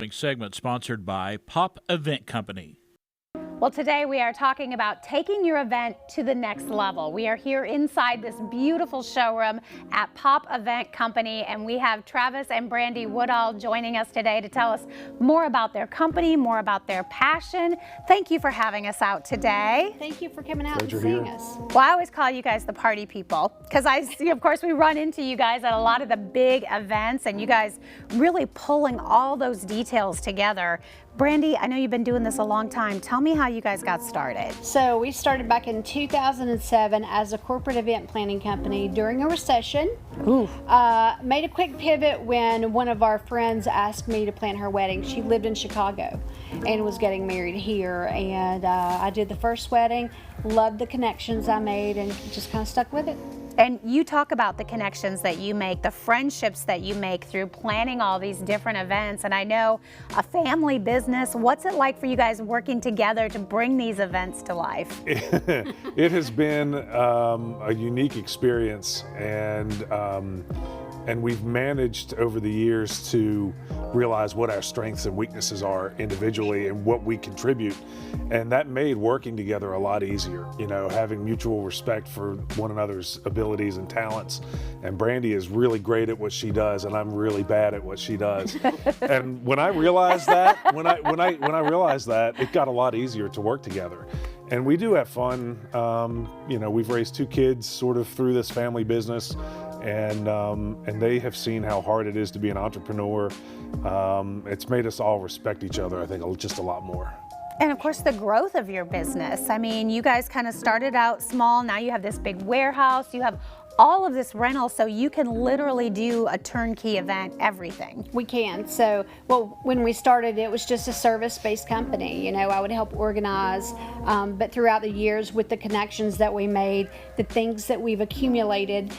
Segment sponsored by Pop Event Company. Well, today we are talking about taking your event to the next level. We are here inside this beautiful showroom at Pop Event Company, and we have Travis and Brandi Woodall joining us today to tell us more about their company, more about their passion. Thank you for having us out today. Thank you for coming out and seeing us. Well, I always call you guys the party people because I see, of course, we run into you guys at a lot of the big events, and you guys really pulling all those details together. Brandi, I know you've been doing this a long time. Tell me how you guys got started. So we started back in 2007 as a corporate event planning company during a recession. Made a quick pivot when one of our friends asked me to plan her wedding. She lived in Chicago and was getting married here, and I did the first wedding, loved the connections I made, and just kind of stuck with it. And you talk about the connections that you make, the friendships that you make through planning all these different events. And I know a family business, what's it like for you guys working together to bring these events to life? It has been a unique experience, and we've managed over the years to realize what our strengths and weaknesses are individually and what we contribute. And that made working together a lot easier, you know, having mutual respect for one another's abilities and talents. And Brandi is really great at what she does, and I'm really bad at what she does. And when I realized that, when I realized that, it got a lot easier to work together. And we do have fun. You know, we've raised 2 kids sort of through this family business, and they have seen how hard it is to be an entrepreneur. It's made us all respect each other, I think, just a lot more. And of course, the growth of your business. I mean, you guys kind of started out small. Now you have this big warehouse. You have all of this rental, so you can literally do a turnkey event, everything. We can. So, well, when we started, it was just a service-based company. You know, I would help organize, but throughout the years, with the connections that we made, the things that we've accumulated,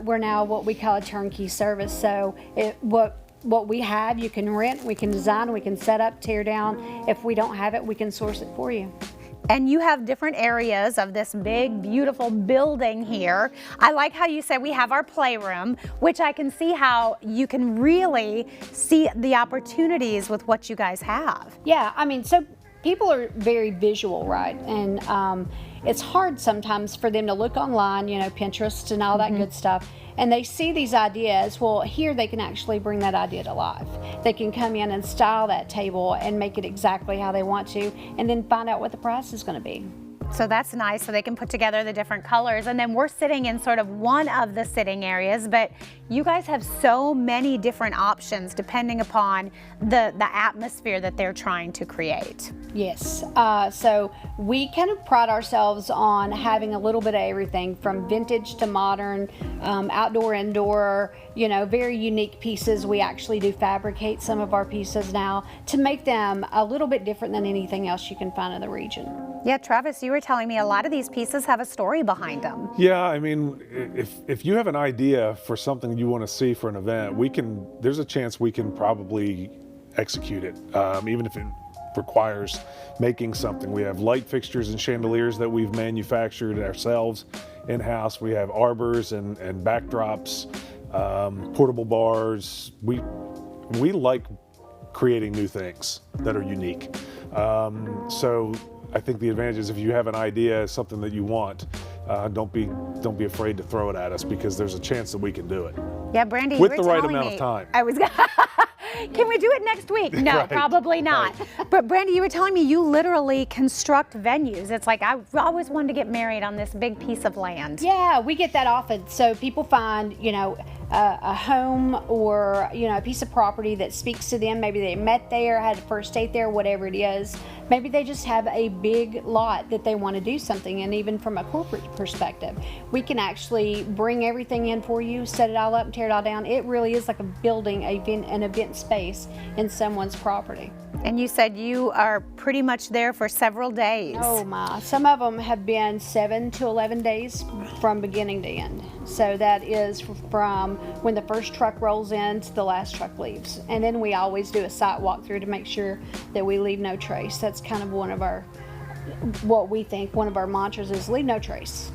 we're now what we call a turnkey service. So, what we have, you can rent, we can design, we can set up, tear down. If we don't have it, we can source it for you. And you have different areas of this big, beautiful building here. I like how you said we have our playroom, which I can see how you can really see the opportunities with what you guys have. Yeah, I mean, so people are very visual, right? And it's hard sometimes for them to look online, you know, Pinterest and all that good stuff, and they see these ideas. Well, here they can actually bring that idea to life. They can come in and style that table and make it exactly how they want to, and then find out what the price is going to be. So that's nice, so they can put together the different colors. And then we're sitting in sort of one of the sitting areas, but you guys have so many different options depending upon the atmosphere that they're trying to create. Yes, so we kind of pride ourselves on having a little bit of everything from vintage to modern, outdoor, indoor, you know, very unique pieces. We actually do fabricate some of our pieces now to make them a little bit different than anything else you can find in the region. Yeah, Travis, you were telling me a lot of these pieces have a story behind them. Yeah, I mean, if you have an idea for something you want to see for an event, there's a chance we can probably execute it, even if it requires making something. We have light fixtures and chandeliers that we've manufactured ourselves in-house. We have arbors and backdrops, portable bars. We like creating new things that are unique. So I think the advantage is if you have an idea, something that you want, don't be afraid to throw it at us, because there's a chance that we can do it. Yeah, Brandi, with the right amount of time. Can we do it next week? No, Right. Probably not. Right. But Brandi, you were telling me you literally construct venues. It's like, I always wanted to get married on this big piece of land. Yeah, we get that often. So people find, you know, a home or, you know, a piece of property that speaks to them. Maybe they met there, had a first date there, whatever it is. Maybe they just have a big lot that they want to do something. And even from a corporate perspective, we can actually bring everything in for you, set it all up and tear it all down. It really is like a building an event space in someone's property. And you said you are pretty much there for several days. Oh my, some of them have been 7 to 11 days from beginning to end. So that is from when the first truck rolls in to the last truck leaves. And then we always do a site walkthrough to make sure that we leave no trace. That's kind of one of our, what we think one of our mantras is, leave no trace.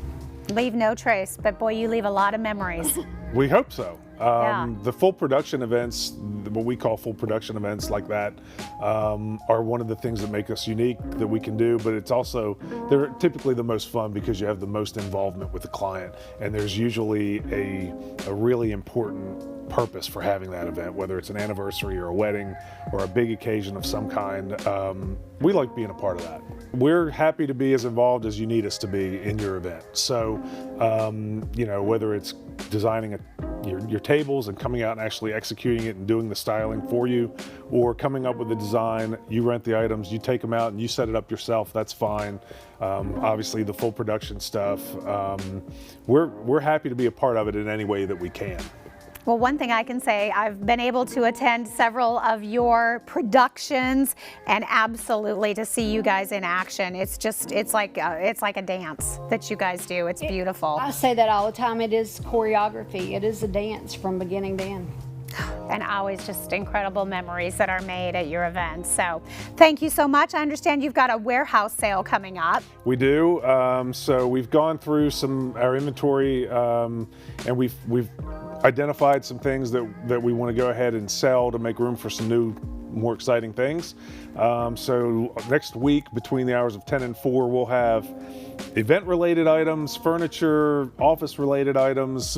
Leave no trace, but boy, you leave a lot of memories. We hope so. Yeah. The full production events, what we call full production events like that are one of the things that make us unique that we can do, but it's also, they're typically the most fun because you have the most involvement with the client, and there's usually a really important purpose for having that event, whether it's an anniversary or a wedding or a big occasion of some kind. We like being a part of that. We're happy to be as involved as you need us to be in your event. So, you know, whether it's designing your tables and coming out and actually executing it and doing the styling for you, or coming up with the design, you rent the items, you take them out and you set it up yourself, that's fine. Obviously the full production stuff, we're happy to be a part of it in any way that we can. Well, one thing I can say, I've been able to attend several of your productions, and absolutely to see you guys in action. It's just, it's like a dance that you guys do. It's beautiful. I say that all the time. It is choreography. It is a dance from beginning to end. And always just incredible memories that are made at your events. So thank you so much. I understand you've got a warehouse sale coming up. We do. So we've gone through our inventory, and we've identified some things that we want to go ahead and sell to make room for some new, more exciting things. So next week, between the hours of 10 and 4, we'll have event-related items, furniture, office-related items,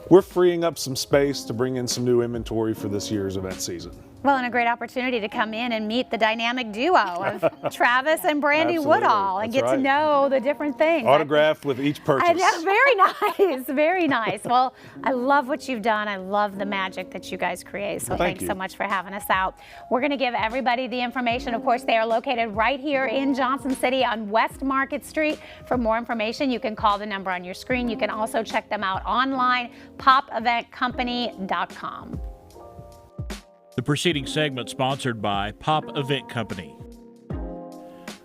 we're freeing up some space to bring in some new inventory for this year's event season. Well, and a great opportunity to come in and meet the dynamic duo of Travis and Brandi Woodall and get to know the different things. Autographed with each purchase. I know, very nice, very nice. Well, I love what you've done. I love the magic that you guys create. So thanks so much for having us out. We're going to give everybody the information. Of course, they are located right here in Johnson City on West Market Street. For more information, you can call the number on your screen. You can also check them out online, popeventcompany.com. The preceding segment sponsored by Pop Event Company.